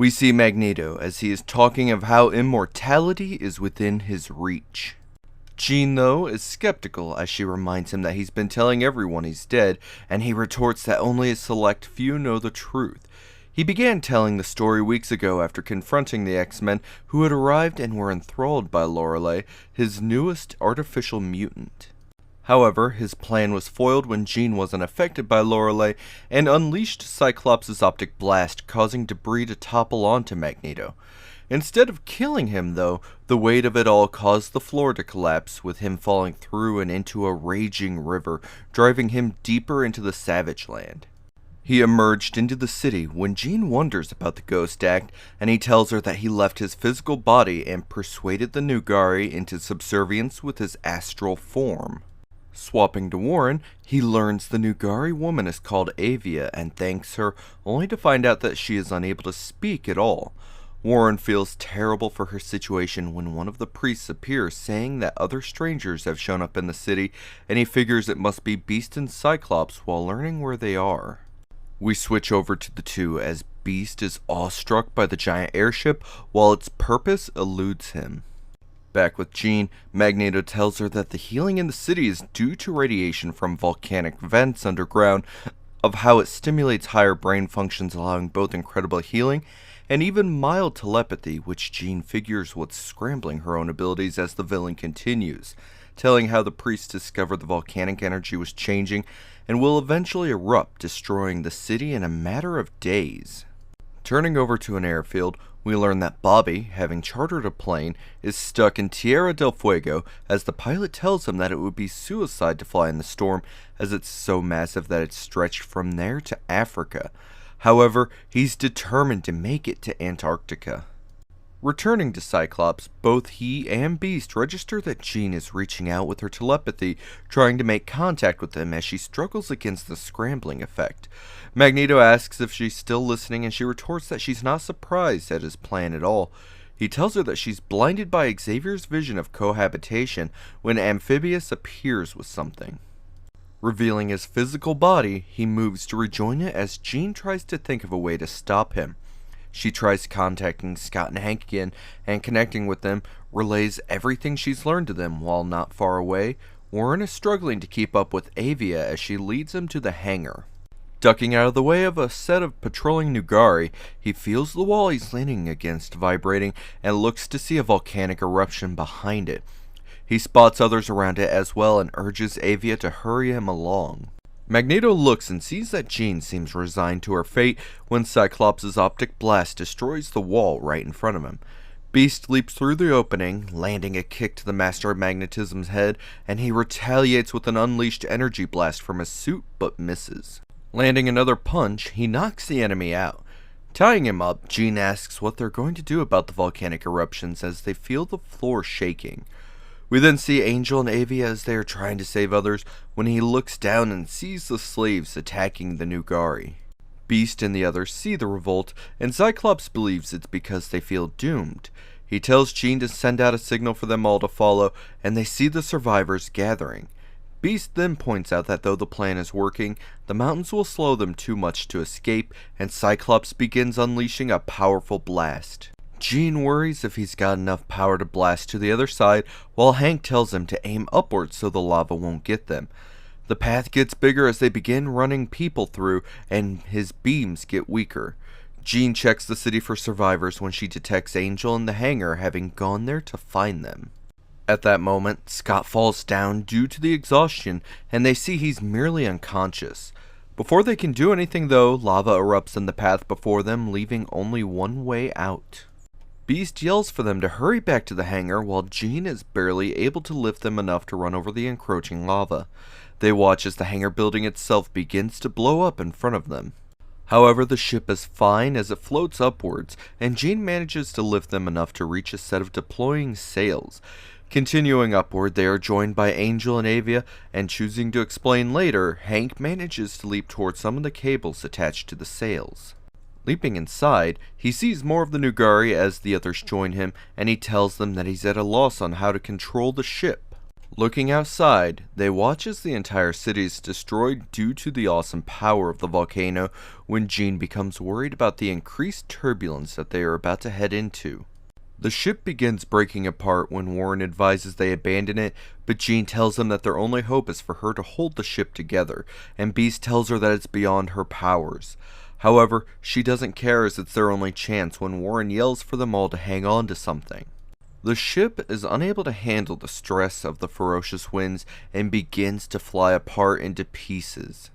We see Magneto as he is talking of how immortality is within his reach. Jean, though, is skeptical as she reminds him that he's been telling everyone he's dead, and he retorts that only a select few know the truth. He began telling the story weeks ago after confronting the X-Men who had arrived and were enthralled by Lorelei, his newest artificial mutant. However, his plan was foiled when Jean wasn't affected by Lorelei and unleashed Cyclops' optic blast, causing debris to topple onto Magneto. Instead of killing him, though, the weight of it all caused the floor to collapse, with him falling through and into a raging river, driving him deeper into the Savage Land. He emerged into the city when Jean wonders about the Ghost Act, and he tells her that he left his physical body and persuaded the Nugari into subservience with his astral form. Swapping to Warren, he learns the Nugari woman is called Avia and thanks her, only to find out that she is unable to speak at all. Warren feels terrible for her situation when one of the priests appears saying that other strangers have shown up in the city, and he figures it must be Beast and Cyclops while learning where they are. We switch over to the two as Beast is awestruck by the giant airship while its purpose eludes him. Back with Jean, Magneto tells her that the healing in the city is due to radiation from volcanic vents underground, of how it stimulates higher brain functions, allowing both incredible healing and even mild telepathy, which Jean figures what's scrambling her own abilities as the villain continues, telling how the priests discovered the volcanic energy was changing and will eventually erupt, destroying the city in a matter of days. Turning over to an airfield, we learn that Bobby, having chartered a plane, is stuck in Tierra del Fuego as the pilot tells him that it would be suicide to fly in the storm as it's so massive that it's stretched from there to Africa. However, he's determined to make it to Antarctica. Returning to Cyclops, both he and Beast register that Jean is reaching out with her telepathy, trying to make contact with them as she struggles against the scrambling effect. Magneto asks if she's still listening, and she retorts that she's not surprised at his plan at all. He tells her that she's blinded by Xavier's vision of cohabitation when Amphibious appears with something. Revealing his physical body, he moves to rejoin it as Jean tries to think of a way to stop him. She tries contacting Scott and Hank again, and connecting with them, relays everything she's learned to them while not far away. Warren is struggling to keep up with Avia as she leads him to the hangar. Ducking out of the way of a set of patrolling Nugari, he feels the wall he's leaning against vibrating and looks to see a volcanic eruption behind it. He spots others around it as well and urges Avia to hurry him along. Magneto looks and sees that Jean seems resigned to her fate when Cyclops' optic blast destroys the wall right in front of him. Beast leaps through the opening, landing a kick to the Master of Magnetism's head, and he retaliates with an unleashed energy blast from his suit but misses. Landing another punch, he knocks the enemy out. Tying him up, Jean asks what they're going to do about the volcanic eruptions as they feel the floor shaking. We then see Angel and Avia as they are trying to save others when he looks down and sees the slaves attacking the Nugari. Beast and the others see the revolt, and Cyclops believes it's because they feel doomed. He tells Jean to send out a signal for them all to follow, and they see the survivors gathering. Beast then points out that though the plan is working, the mountains will slow them too much to escape, and Cyclops begins unleashing a powerful blast. Jean worries if he's got enough power to blast to the other side, while Hank tells him to aim upwards so the lava won't get them. The path gets bigger as they begin running people through, and his beams get weaker. Jean checks the city for survivors when she detects Angel in the hangar, having gone there to find them. At that moment, Scott falls down due to the exhaustion, and they see he's merely unconscious. Before they can do anything though, lava erupts in the path before them, leaving only one way out. Beast yells for them to hurry back to the hangar while Jean is barely able to lift them enough to run over the encroaching lava. They watch as the hangar building itself begins to blow up in front of them. However, the ship is fine as it floats upwards, and Jean manages to lift them enough to reach a set of deploying sails. Continuing upward, they are joined by Angel and Avia, and choosing to explain later, Hank manages to leap towards some of the cables attached to the sails. Leaping inside, he sees more of the Nugari as the others join him, and he tells them that he's at a loss on how to control the ship. Looking outside, they watch as the entire city is destroyed due to the awesome power of the volcano when Jean becomes worried about the increased turbulence that they are about to head into. The ship begins breaking apart when Warren advises they abandon it, but Jean tells them that their only hope is for her to hold the ship together, and Beast tells her that it's beyond her powers. However, she doesn't care as it's their only chance when Warren yells for them all to hang on to something. The ship is unable to handle the stress of the ferocious winds and begins to fly apart into pieces.